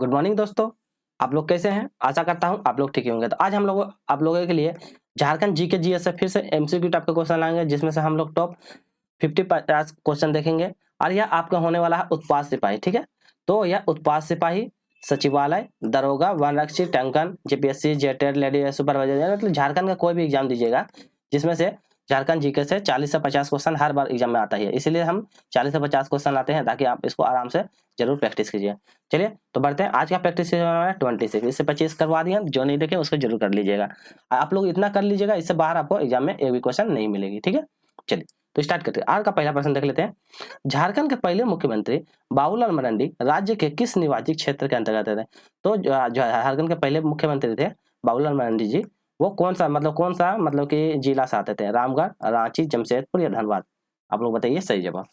Good morning दोस्तों, आप लोग कैसे हैं? आशा करता हूँ आप लोग ठीक ही होंगे। तो आज हम लोग आप लोगों के लिए झारखंड जीके जीएस से फिर से एमसीक्यू टाइप के क्वेश्चन लाएंगे, जिसमें से हम लोग टॉप 50-50 क्वेश्चन देखेंगे। और यह आपका होने वाला है उत्पाद सिपाही, ठीक है? तो यह उत्पाद सिपाही, सचिवालय, दरोगा, वनरक्षी, टंकन, जेपीएससी, जेटेड, लेडी सुपरवाइजर, मतलब झारखंड का कोई भी एग्जाम दीजिएगा जिसमें से झारखंड जीके से 40 से 50 क्वेश्चन हर बार एग्जाम में आता है। इसीलिए हम 40 से 50 क्वेश्चन लाते हैं ताकि आप इसको आराम से जरूर प्रैक्टिस कीजिए। चलिए तो बढ़ते हैं। आज का प्रैक्टिस है 26, इससे 25 करवा दिए। जो नहीं देखे उसको जरूर कर लीजिएगा। आप लोग इतना कर लीजिएगा, इससे बाहर आपको एग्जाम में एक भी क्वेश्चन नहीं मिलेगी, ठीक है? चलिए तो स्टार्ट करते हैं। आज का पहला प्रश्न देख लेते हैं। झारखंड के पहले मुख्यमंत्री बाबूलाल मरांडी राज्य के किस निर्वाचित क्षेत्र के अंतर्गत थे? तो जो झारखंड के पहले मुख्यमंत्री थे बाबूलाल मरांडी जी, वो कौन सा कि जिला से आते थे? रामगढ़, रांची, जमशेदपुर या धनबाद? आप लोग बताइए सही जवाब।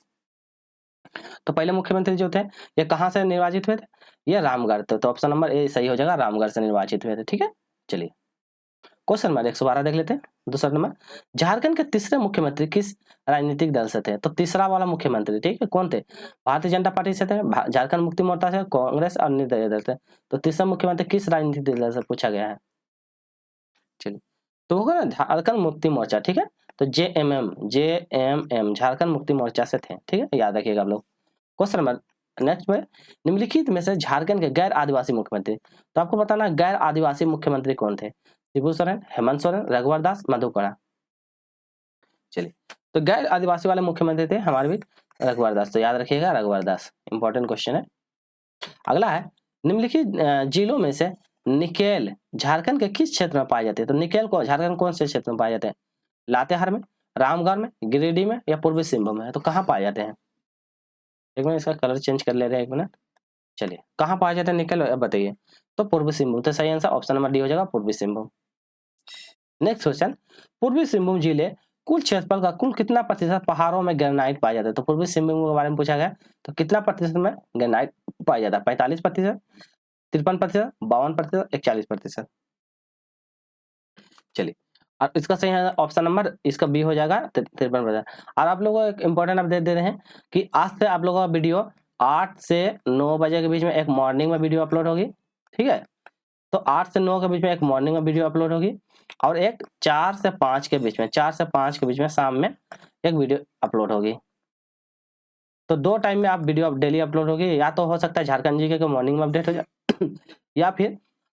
तो पहले मुख्यमंत्री जो थे ये कहाँ से निर्वाचित हुए थे? ये रामगढ़। तो ऑप्शन नंबर ए सही हो जाएगा, रामगढ़ से निर्वाचित हुए थे, ठीक है? चलिए क्वेश्चन नंबर 112 देख लेते हैं। दूसरा नंबर, झारखंड के तीसरे मुख्यमंत्री किस राजनीतिक दल से थे? तो तीसरा वाला मुख्यमंत्री, ठीक है, कौन थे? भारतीय जनता पार्टी से थे, झारखंड मुक्ति मोर्चा से, कांग्रेस और निर्दलीय दल से। तो तीसरा मुख्यमंत्री किस राजनीतिक दल से पूछा गया है? चलिए तो होगा ना झारखंड मुक्ति मोर्चा, ठीक है? तो जेएमएम झारखंड मुक्ति मोर्चा से थे, ठीक है? याद रखिएगा आप लोग। क्वेश्चन नंबर नेक्स्ट में, निम्नलिखित में से झारखंड के गैर आदिवासी मुख्यमंत्री, तो आपको बताना है गैर आदिवासी मुख्यमंत्री कौन थे? शिबू सोरेन, हेमंत सोरेन, रघुवर दास, मधुकरा। चलिए तो गैर आदिवासी वाले मुख्यमंत्री थे हमारे भी रघुवर दास, तो याद रखिएगा रघुवर दास, इंपॉर्टेंट क्वेश्चन है। अगला है, निम्नलिखित जिलों में से निकेल झारखंड के किस क्षेत्र में पाए जाते हैं? तो निकेल को झारखंड कौन से क्षेत्र में पाए जाते हैं? लातेहार में, रामगढ़ में, गिरिडीह में या पूर्वी सिंहभूम में? तो कहाँ पाए जाते हैं? एक मिनट इसका कलर चेंज कर ले रहे हैं, एक मिनट। चलिए कहाँ पाए जाते हैं निकेल, बताइए। तो पूर्वी सिंहभूम, तो सही आंसर ऑप्शन नंबर डी हो जाएगा, पूर्वी सिंहभूम। नेक्स्ट क्वेश्चन, पूर्वी सिंहभूम जिले कुल क्षेत्रफल का कुल कितना प्रतिशत पहाड़ों में ग्रेनाइट पाया जाता है? तो पूर्वी सिंहभूम के बारे में पूछा गया, तो कितना प्रतिशत में ग्रेनाइट पाया जाता है? 45%, 53%, 52% या 40%? चलिए और इसका सही ऑप्शन नंबर इसका बी हो जाएगा, 53%। और आप लोगों को एक इंपॉर्टेंट अपडेट दे रहे हैं कि आज से आप लोगों का वीडियो 8 से 9 बजे के बीच में एक मॉर्निंग में वीडियो अपलोड होगी, ठीक है? तो 8 से 9 के बीच में एक मॉर्निंग में वीडियो अपलोड होगी, और एक 4 से 5 के बीच में, 4 से 5 के बीच में शाम में एक वीडियो अपलोड होगी। तो 2 टाइम में आप वीडियो डेली अपलोड होगी। या तो हो सकता है झारखंड जी के मॉर्निंग में अपडेट हो जाए या फिर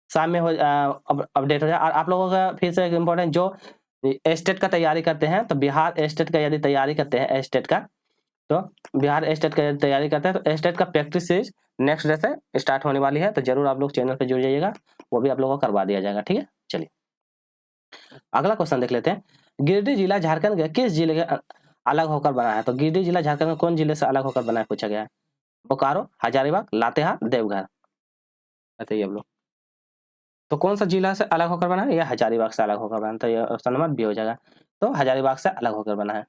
शाम में अपडेट हो जाए। और आप लोगों का फिर से एक इम्पोर्टेंट, जो स्टेट का तैयारी करते हैं, तो बिहार स्टेट का यदि तैयारी करते हैं स्टेट का, तो बिहार स्टेट का यदि तैयारी करते हैं तो स्टेट का प्रैक्टिस सीरीज नेक्स्ट डे से स्टार्ट होने वाली है। तो जरूर आप लोग चैनल पे जुड़ जाइएगा, वो भी आप लोगों को करवा दिया जाएगा, ठीक है? चलिए अगला क्वेश्चन देख लेते हैं। गिरिडीह जिला झारखंड के किस जिले के अलग होकर बना है? तो गिरिडीह जिला झारखंड में कौन जिले से अलग होकर बना है पूछा गया है? बोकारो, हजारीबाग, लातेहार, देवघर? बताइए आप लोग। तो कौन सा जिला से अलग होकर बना है? यह हजारीबाग से अलग होकर बना है, तो ये ऑप्शन नंबर बी हो जाएगा। तो हजारीबाग से अलग होकर बना है।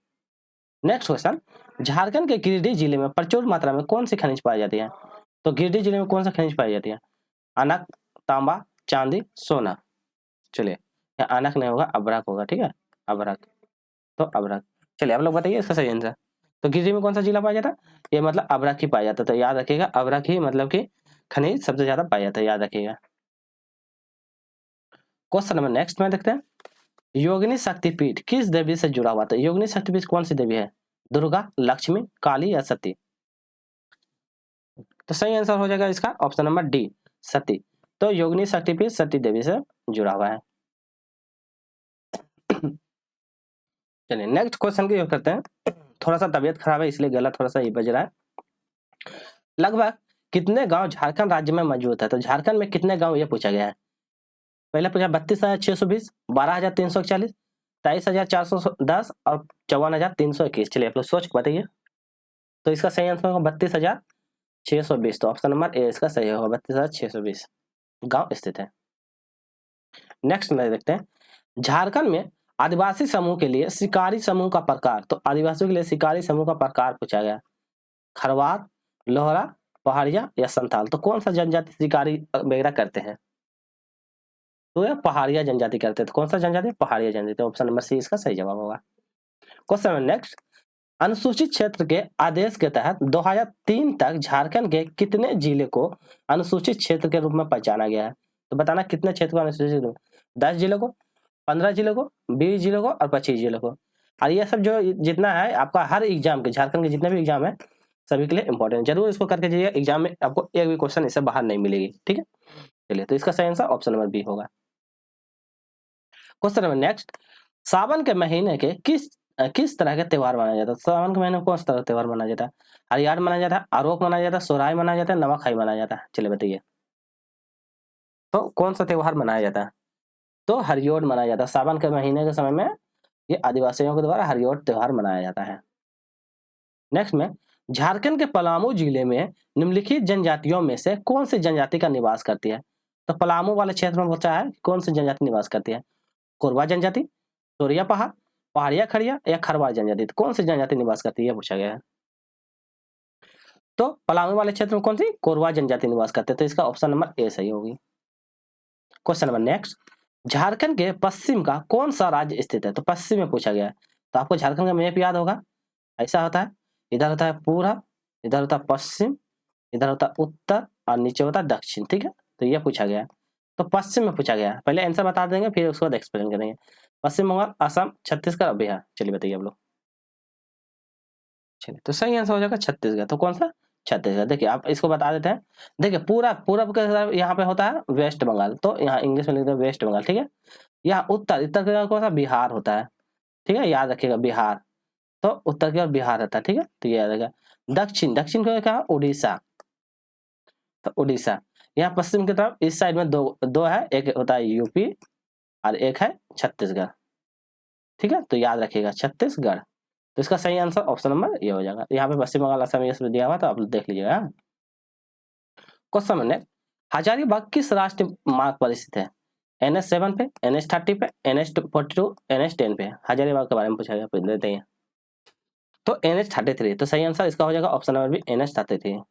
नेक्स्ट क्वेश्चन, झारखंड के गिरिडीह जिले में प्रचुर मात्रा में कौन सी खनिज पाई जाती है? तो गिरिडीह जिले में कौन सा खनिज पाई जाती है? अनक, तांबा, चांदी, सोना? चलिए यहाँ अनक नहीं होगा, अभ्रक होगा, ठीक है? अभ्रक, तो अभ्रक। चलिए आप लोग बताइए इसका सही आंसर। तो गिरिडीह में कौन सा जिला पाया जाता है? ये मतलब अभ्रक ही पाया जाता है, तो याद रखिएगा अभ्रक ही मतलब कि खनिज सबसे ज्यादा पाया जाता है, याद रखिएगा। क्वेश्चन नंबर नेक्स्ट में देखते हैं, योगिनी शक्तिपीठ किस देवी से जुड़ा हुआ था? योगिनी शक्तिपीठ कौन सी देवी है? दुर्गा, लक्ष्मी, काली या सती? तो सही आंसर हो जाएगा इसका ऑप्शन नंबर डी, सती। तो योगिनी शक्तिपीठ सती देवी से जुड़ा हुआ है। चलिए नेक्स्ट क्वेश्चन की ओर करते हैं। थोड़ा सा तबीयत खराब है इसलिए गला थोड़ा सा ये बज रहा है। लगभग कितने गांव झारखंड राज्य में मौजूद है? तो झारखंड में कितने गांव ये पूछा गया है। पहले पूछा 32,620, 12,341, 23,410 और 54,321। चलिए आप लोग सोच के बताइए। तो इसका सही आंसर होगा 32,620। तो ऑप्शन नंबर ए इसका सही होगा, 32,620 गांव स्थित है। नेक्स्ट में देखते हैं, झारखंड में आदिवासी समूह के लिए शिकारी समूह का प्रकार, तो आदिवासियों के लिए शिकारी समूह का प्रकार पूछा गया। खरवार, लोहरा, पहाड़िया या संथाल? तो कौन सा जनजाति शिकारी वगैरह करते हैं? तो यह पहाड़िया जनजाति करते हैं। तो कौन सा जनजाति? पहाड़िया जनजाति। ऑप्शन नंबर सी इसका सही जवाब होगा। क्वेश्चन नेक्स्ट, अनुसूचित क्षेत्र के आदेश के तहत 2003 तक झारखंड के कितने जिले को अनुसूचित क्षेत्र के रूप में पहचाना गया है? तो बताना कितने क्षेत्र को अनुसूचित, 10 जिलों को, 15 जिलों को, 20 जिलों को और 25 जिलों को। और ये सब जो जितना है आपका हर एग्जाम के, झारखंड के जितने भी एग्जाम है सभी के लिए इंपॉर्टेंट, जरूर इसको करके जाइए, एग्जाम में आपको एक भी क्वेश्चन इससे बाहर नहीं मिलेगी। ठीक है, चलिए, तो इसका सही आंसर ऑप्शन नंबर बी होगा। क्वेश्चन नंबर नेक्स्ट, सावन के महीने के किस तरह के त्योहार मनाया जाता है? सावन के महीने में कौन सा तरह त्योहार मनाया जाता है? हरियार मनाया जाता है, आरोप मनाया जाता है, सोहराय मनाया जाता है, नवाखाई मनाया जाता है? चलिए बताइए, तो कौन सा त्योहार मनाया जाता है? तो हरियोट मनाया जाता है। सावन के महीने के समय में ये आदिवासियों के द्वारा हरियोट त्योहार मनाया जाता है। नेक्स्ट में, झारखंड के पलामू जिले में निम्नलिखित जनजातियों में से कौन सी जनजाति का निवास करती है? तो पलामू वाले क्षेत्र में पूछा है कौन सी जनजाति निवास करती है? कोरवा जनजाति, तोरिया पहाड़, पहाड़िया खड़िया या खरवार जनजाति? तो कौन सी जनजाति निवास करती है पूछा गया है। तो पलामू वाले क्षेत्र में कौन सी? कोरवा जनजाति निवास करते हैं, तो इसका ऑप्शन नंबर ए सही होगी। क्वेश्चन नंबर नेक्स्ट, झारखंड के पश्चिम का कौन सा राज्य स्थित है? तो पश्चिम में पूछा गया है, तो आपको झारखंड का मैप याद होगा, ऐसा होता है, इधर होता है पूर्व, इधर होता है पश्चिम, इधर होता है उत्तर और नीचे होता है दक्षिण। ठीक है, तो ये पूछा गया है, तो पश्चिम में पूछा गया है। पहले आंसर बता देंगे फिर उसके बाद एक्सप्लेन करेंगे। पश्चिम बंगाल, असम, छत्तीसगढ़, बिहार। चलिए बताइए आप लोग। चलिए, तो सही आंसर हो जाएगा छत्तीसगढ़। तो कौन सा? छत्तीसगढ़। देखिए आप इसको बता देते हैं, देखिए पूरा पूरब के तरफ यहाँ पे होता है वेस्ट बंगाल, तो यहाँ इंग्लिश में लिखते हैं वेस्ट बंगाल। ठीक है, यहाँ उत्तर उत्तर की तरफ कौन सा? बिहार होता है। ठीक है, याद रखिएगा बिहार, तो उत्तर की ओर बिहार रहता है। ठीक है, तो ये याद रखिएगा। दक्षिण, दक्षिण को क्या? उड़ीसा, तो उड़ीसा। यहाँ पश्चिम की तरफ इस साइड में दो दो है, एक होता है यूपी और एक है छत्तीसगढ़। ठीक है, तो याद रखिएगा छत्तीसगढ़। तो इसका सही आंसर ऑप्शन नंबर ये हो जाएगा। यहाँ पे पश्चिम बंगाल, असम ये सब दिया हुआ, तो आप देख लीजिएगा। क्वेश्चन नंबर, हजारीबाग किस राष्ट्रीय मार्ग पर स्थित है? NH7 पे, NH30 पे, NH42, NH10 पे? हजारीबाग के बारे में पूछा गया, देते हैं। तो NH33, तो सही आंसर इसका हो जाएगा option number B, NH33।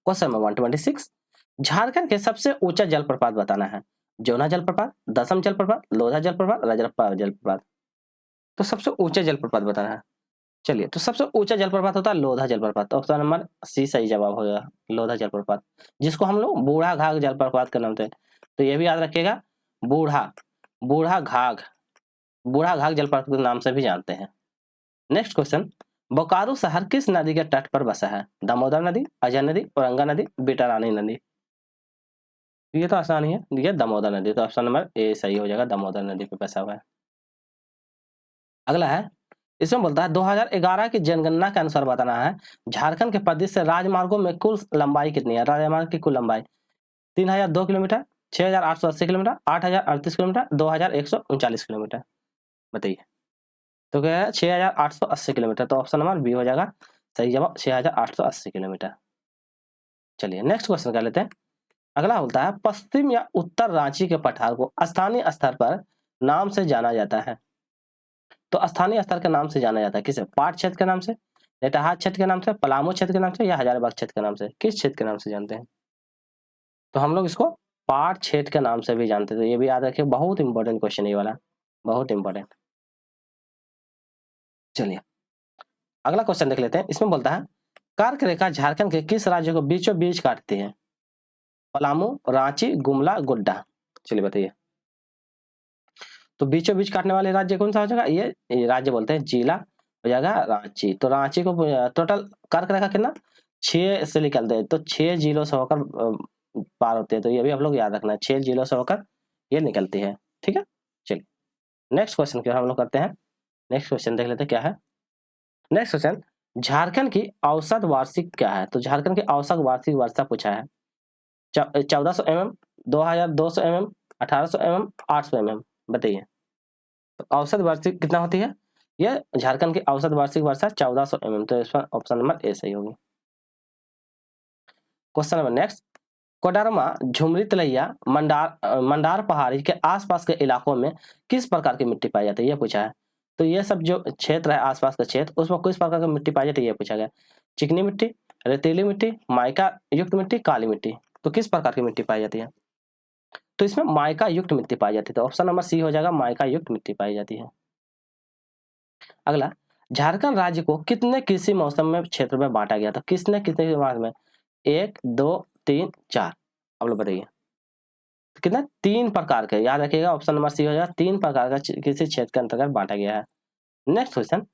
Question number 126, Jharkhand के सबसे ऊंचा जलप्रपात बताना है। जोना जलप्रपात, दसम जलप्रपात, लोधा जलप्रपात, रजरप्पा जलप्रपात? तो सबसे ऊंचा जलप्रपात बताना है। चलिए, तो सबसे ऊंचा जलप्रपात होता है लोधा जलप्रपात, तो ऑप्शन नंबर सी सही जवाब होगा, लोधा जलप्रपात, जिसको हम लोग बूढ़ा घाघ जलप्रपात के नाम से, तो ये भी याद रखिएगा, बूढ़ा बूढ़ा घाघ बूढ़ा घाघ जलप्रपात के नाम से भी जानते हैं। नेक्स्ट क्वेश्चन, बोकारो शहर किस नदी के तट पर बसा है? दामोदर नदी, अजय नदी, औरंगा नदी, बेटारानी नदी? ये तो आसान ही है, ये दामोदर नदी, तो ऑप्शन नंबर ए सही हो जाएगा, दामोदर नदी पे बसा हुआ है। अगला है, इसमें बोलता है 2011 की जनगणना के अनुसार बताना है झारखंड के प्रदेश से राजमार्गों में कुल लंबाई कितनी है? राजमार्ग की कुल लंबाई 3002 किलोमीटर, 6880 किलोमीटर, 8038 किलोमीटर, 2139 किलोमीटर? बताइए। तो क्या है? 6880 किलोमीटर, तो ऑप्शन नंबर बी हो जाएगा सही जवाब, 6880 किलोमीटर। चलिए नेक्स्ट क्वेश्चन कर लेते हैं। अगला बोलता है, पश्चिम या उत्तर रांची के पठार को स्थानीय स्तर पर नाम से जाना जाता है। तो स्थानीय स्तर के नाम से जाना जाता है किसे? पाट क्षेत्र के नाम से, नेताहार क्षेत्र के नाम से, पलामू क्षेत्र के नाम से, या हजारीबाग क्षेत्र के नाम से? किस क्षेत्र के नाम से जानते हैं? तो हम लोग इसको पाट क्षेत्र के नाम से भी जानते हैं, तो ये भी याद रखिए, बहुत इंपॉर्टेंट क्वेश्चन ये वाला, बहुत इंपॉर्टेंट। चलिए अगला क्वेश्चन देख लेते हैं। इसमें बोलता है, कर्क रेखा झारखंड के किस राज्य को बीचों बीच काटती है? पलामू, रांची, गुमला, गोड्डा? चलिए बताइए। तो बीचों बीच काटने वाले राज्य कौन सा हो जाएगा? ये राज्य बोलते हैं, जिला हो जाएगा रांची। तो रांची को टोटल कर्क रेखा कितना? 6 से निकलते हैं, तो 6 जिलों से होकर पार होते हैं, तो ये भी आप लोग याद रखना है, 6 जिलों से होकर ये निकलती है। ठीक है, चलिए नेक्स्ट क्वेश्चन क्या हम लोग करते हैं। नेक्स्ट क्वेश्चन देख लेते हैं क्या है। नेक्स्ट क्वेश्चन, झारखंड की औसत वार्षिक क्या है? तो झारखंड की औसत वार्षिक वर्षा पूछा है। 1400 mm, 2200 mm, 1800 mm, 800 mm? बताइए। तो औसत वार्षिक कितना होती है? ये झारखंड की औसत वार्षिक वर्षा 1400 mm, तो इसका ऑप्शन नंबर ए सही होगी। Question number next, Koderma, Jhumri Telaiya, Mandar पहाड़ी के आसपास के इलाकों में किस प्रकार की मिट्टी पाई जाती है? ये पूछा है। तो ये सब जो क्षेत्र है आसपास का क्षेत्र, उसमें किस प्रकार की मिट्टी पाई जाती है ये पूछा गया। चिकनी मिट्टी, रेतीली मिट्टी, माइका युक्त मिट्टी, काली मिट्टी? तो किस प्रकार की मिट्टी पाई जाती है? तो इसमें माइका युक्त मिट्टी पाई जाती है, तो ऑप्शन नंबर सी हो जाएगा, माइका युक्त मिट्टी पाई जाती है। अगला, झारखंड राज्य को कितने कृषि मौसम में क्षेत्र में बांटा गया था? किसने कितने मास में? 1, 2, 3, 4। आप लोग बताइए कितना? 3 प्रकार के, याद रखिएगा ऑप्शन नंबर सी हो जाएगा। 3 प्रकार का किसी क्षेत्र के अंतर्गत बांटा गया है। नेक्स्ट क्वेश्चन,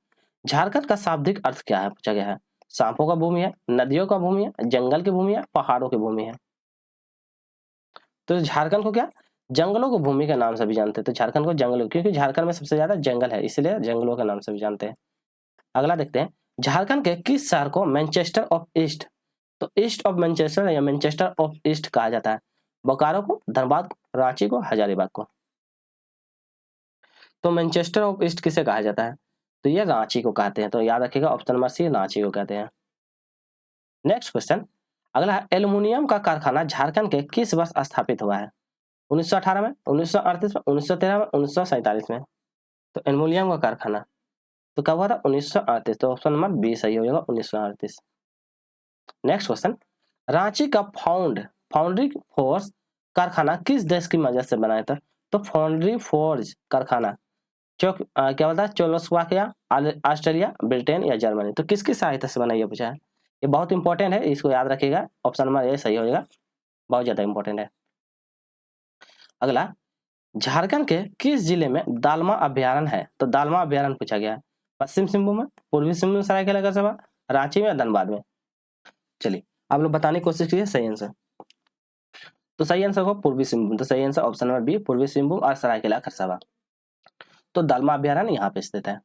झारखंड का शाब्दिक अर्थ क्या है? पूछा गया है। सांपों का भूमि है, नदियों का भूमि है, जंगल की भूमि है, पहाड़ों की भूमि है। तो झारखंड को क्या जंगलों को भूमि के नाम से भी जानते हैं। तो झारखंड को जंगलों, क्योंकि झारखंड में सबसे ज्यादा जंगल है, इसलिए जंगलों के नाम से भी जानते हैं। अगला देखते हैं, झारखंड के किस शहर को मैनचेस्टर ऑफ ईस्ट, तो ईस्ट ऑफ मैनचेस्टर या मैनचेस्टर ऑफ ईस्ट कहा जाता है? बोकारो को, धनबाद को, रांची को, हजारीबाग को। तो मैनचेस्टर ऑफ ईस्ट किसे कहा जाता है? तो ये रांची को कहते हैं। तो याद रखिएगा ऑप्शन नंबर सी, रांची को कहते हैं। नेक्स्ट क्वेश्चन, अगला, एल्युमिनियम का कारखाना झारखंड के किस वर्ष स्थापित हुआ है? 1918 में, 1938 में, 1913 में, 1947 में। तो एल्युमिनियम का कारखाना तो कब हुआ था? 1938। तो ऑप्शन नंबर बी सही हो जाएगा, 1938। नेक्स्ट क्वेश्चन, रांची का फाउंड्री फोर्स कारखाना किस देश की मदद से बनाया था? तो फाउंड्री फोर्ज कारखाना क्या बोलता है? चेकोस्लोवाकिया, ऑस्ट्रेलिया, ब्रिटेन या जर्मनी। तो किसकी सहायता से बनाया पूछा है? ये बहुत इंपॉर्टेंट है, इसको याद रखिएगा। ऑप्शन नंबर ए सही हो जाएगा, बहुत ज्यादा इंपॉर्टेंट है। अगला, झारखंड के किस जिले में दालमा अभ्यारण्य है? तो दालमा अभ्यारण्य पूछा गया है। पश्चिम सिंहभूम में, पूर्वी सिंहभूम, सरायकेला खरसावां, रांची में, धनबाद में। चलिए आप लोग बताने की कोशिश कीजिए सही आंसर। तो सही आंसर हो पूर्वी सिंहभूम। तो सही आंसर ऑप्शन नंबर बी, पूर्वी सिंहभूम और सरायकेला खरसावां। तो दालमा अभ्यारण्य यहाँ पे स्थित है।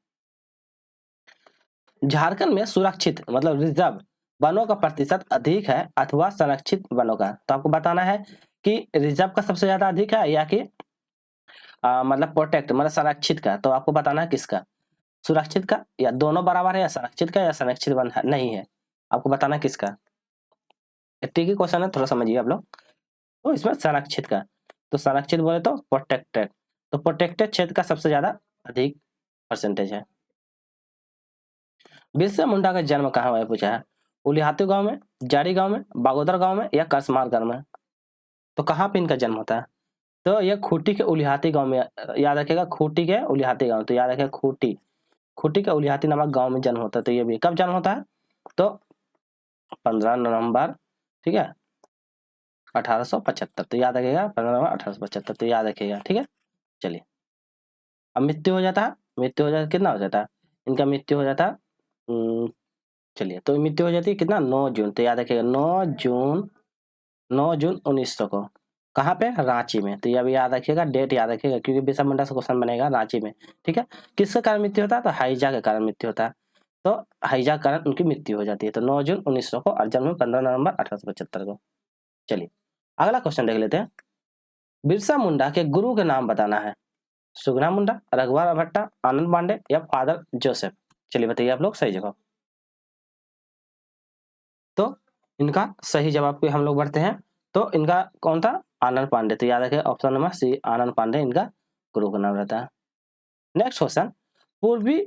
झारखंड में सुरक्षित मतलब रिजर्व वनों का प्रतिशत अधिक है अथवा संरक्षित वनों का? तो आपको बताना है कि रिजर्व का सबसे ज्यादा अधिक है या कि मतलब प्रोटेक्ट मतलब संरक्षित का। तो आपको बताना है किसका, सुरक्षित का, या दोनों बराबर है, या संरक्षित का, या संरक्षित वन नहीं है। आपको बताना है किसका। ट्रिकी क्वेश्चन है, थोड़ा समझिए आप लोग। तो इसमें संरक्षित का, तो संरक्षित बोले तो प्रोटेक्टेड, तो प्रोटेक्टेड क्षेत्र का सबसे ज्यादा अधिक परसेंटेज है। बिरसा मुंडा का जन्म कहाँ हुआ है पूछा है? उलिहातू गांव में, जारी गांव में, बागोदर गांव में, या कसमार गांव में। तो कहाँ पे इनका जन्म होता है? तो ये खूंटी के उलिहाती गांव में, याद रखिएगा खूंटी के उलिहाती गांव। तो याद रखिएगा खूंटी के उलिहाती नामक गांव में जन्म होता है। तो ये भी कब जन्म होता है? तो 15 नवंबर, ठीक है, 1875। तो याद रखिएगा 15 नवंबर 1875। तो याद रखिएगा, ठीक है। चलिए अब मृत्यु हो जाता है, कितना हो जाता है इनका? मृत्यु हो जाता है चलिए तो मृत्यु हो जाती है कितना? 9 जून। तो याद रखिएगा 9 जून 1900 को। कहाँ पे? रांची में। तो ये भी याद रखिएगा, डेट याद रखिएगा, क्योंकि बिरसा मुंडा से क्वेश्चन बनेगा रांची में, ठीक है। किसके कारण मृत्यु होता है? तो हाइजा के कारण मृत्यु होता है। तो हाइजा के कारण उनकी मृत्यु हो जाती है। तो 9 जून 1900 को और जन्म 15 नवंबर 1875 को। चलिए अगला क्वेश्चन देख लेते हैं। बिरसा मुंडा के गुरु के नाम बताना है। सुगना मुंडा, रघुवर भट्टा, आनंद पांडे या फादर जोसेफ। चलिए बताइए आप लोग सही जवाब। तो इनका सही जवाब पे हम लोग बढ़ते हैं। तो इनका कौन था? आनंद पांडे। तो याद रखिए ऑप्शन नंबर सी, आनंद पांडे इनका गुरु का नाम रहता है। नेक्स्ट क्वेश्चन, पूर्वी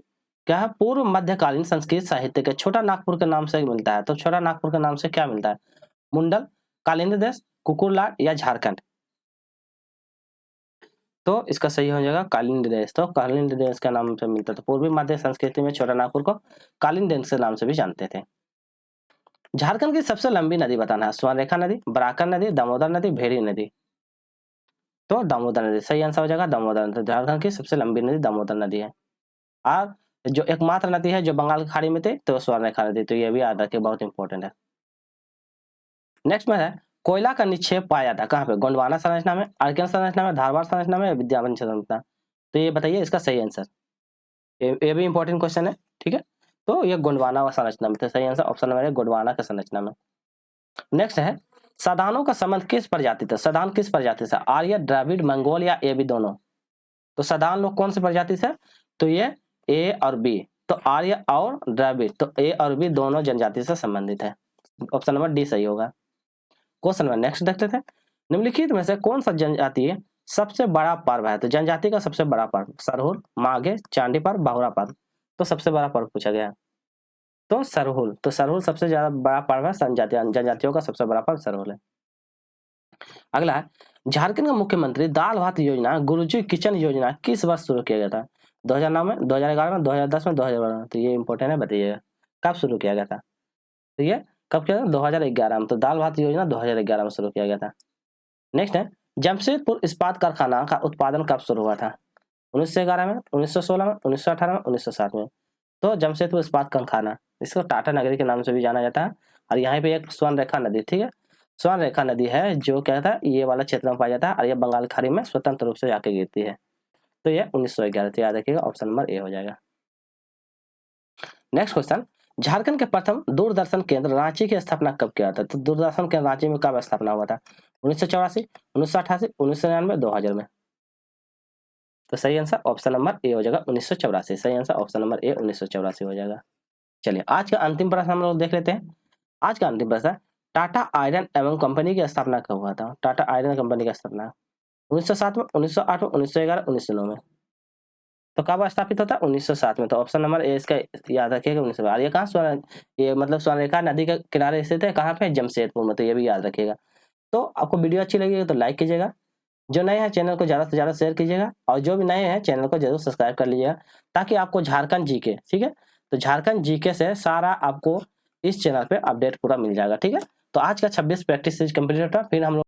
क्या है? पूर्व मध्यकालीन संस्कृत साहित्य के छोटा नागपुर के नाम से मिलता है। तो छोटा नागपुर के नाम से क्या मिलता है? मुंडल, कालिंदी देश, कुकुरलाट या झारखंड। तो इसका सही हो जाएगा कालिंदी देश। तो कालिंदी देश का नाम से मिलता है। तो पूर्वी मध्य संस्कृति में छोटा नागपुर को कालिंदी देश के नाम से भी जानते थे। झारखंड की सबसे लंबी नदी बताना है। स्वर्णरेखा नदी, बराकर नदी, दामोदर नदी, भेड़ी नदी। तो दामोदर नदी सही आंसर हो जाएगा, दामोदर नदी। झारखंड की सबसे लंबी नदी दामोदर नदी है। और जो एकमात्र नदी है जो बंगाल की खाड़ी में थी तो स्वर्णरेखा नदी। तो ये भी याद रखिए, बहुत इंपॉर्टेंट है। नेक्स्ट में है, कोयला का निक्षेप पाया जाता है कहाँ पे? गोंडवाना संरचना में, आर्कियन संरचना में, धारवाड़ संरचना में, विद्यावन संरचना। तो ये बताइए इसका सही आंसर। ये भी इंपॉर्टेंट क्वेश्चन है, ठीक है। तो ये गोंडवाना संरचना में। तो सही आंसर ऑप्शन नंबर है, गोंडवाना का संरचना में। नेक्स्ट है, सदानों का संबंध किस प्रजाति से? सदान किस प्रजाति से? आर्य, द्रविड़, मंगोल या ए बी दोनों। तो सदान लोग कौन सी प्रजाति से? तो ये ए और बी। तो आर्य और द्रविड़, तो ए और बी दोनों जनजाति से संबंधित है। ऑप्शन नंबर डी सही होगा। क्वेश्चन नंबर नेक्स्ट देखते थे, निम्नलिखित में से कौन सा जनजाति सबसे बड़ा पर्व है? तो जनजाति का सबसे बड़ा पर्व सरहुल, माघे, चांदी पर्व, बहुरा पर्व। तो सबसे बड़ा पर्व पूछा गया तो सरहुल। तो सरहुल सबसे ज्यादा बड़ा पर्व है, जनजातियों का सबसे बड़ा पर्व सरहुल है। अगला है, झारखंड का मुख्यमंत्री दाल भात योजना, गुरुजी किचन योजना किस वर्ष शुरू किया गया था? 2009 में, 2011 में, 2010 में, 2012 में। तो ये इंपॉर्टेंट है, बताइएगा कब शुरू किया गया था। तो ये कब किया था? 2011 में। तो दाल भात योजना 2011 में शुरू किया गया था। नेक्स्ट है जमशेदपुर इस्पात कारखाना का उत्पादन कब शुरू हुआ था? 1911 में, 1916 में, 1918 में, 1907 में। तो जमशेदपुर इस्पात कारखाना, इसको टाटा नगरी के नाम से भी जाना जाता है। और यहाँ पे एक स्वर्ण रेखा नदी, ठीक है, स्वर्ण रेखा नदी है जो क्या था, ये वाला क्षेत्र में पाया जाता है और ये बंगाल खाड़ी में स्वतंत्र रूप से जाके गिरती है। तो ये 1911, तो याद रखिएगा ऑप्शन नंबर ए हो जाएगा। नेक्स्ट क्वेश्चन, झारखंड के प्रथम दूरदर्शन केंद्र रांची की स्थापना कब किया था? तो दूरदर्शन केंद्र रांची में कब स्थापना हुआ था? 1984, 1988, 1999, 2000 में। तो सही आंसर ऑप्शन नंबर ए हो जाएगा 1984। सही आंसर ऑप्शन नंबर ए 1984 हो जाएगा। चलिए आज का अंतिम प्रश्न हम लोग देख लेते हैं। आज का अंतिम प्रश्न, टाटा आयरन एवं कंपनी की स्थापना कब हुआ था? टाटा आयरन कंपनी की स्थापना 1907 में, 1908 में, 1911, 1909 में। तो कब स्थापित होता है? 1907 में। तो ऑप्शन नंबर ए इसका याद रखिएगा 1912। ये कहाँ स्वर्ण, ये मतलब स्वर्णरेखा नदी के किनारे स्थित है, कहाँ पे? जमशेदपुर में। तो ये भी याद रखिएगा। तो आपको वीडियो अच्छी लगी तो लाइक कीजिएगा, जो नए हैं चैनल को ज़्यादा से ज़्यादा शेयर कीजिएगा, और जो भी नए हैं चैनल को जरूर सब्सक्राइब कर लीजिएगा, ताकि आपको झारखंड जीके, ठीक है, तो झारखंड जीके से सारा आपको इस चैनल पे अपडेट पूरा मिल जाएगा, ठीक है। तो आज का 26 प्रैक्टिस कंप्लीट होता है, फिर हम लोग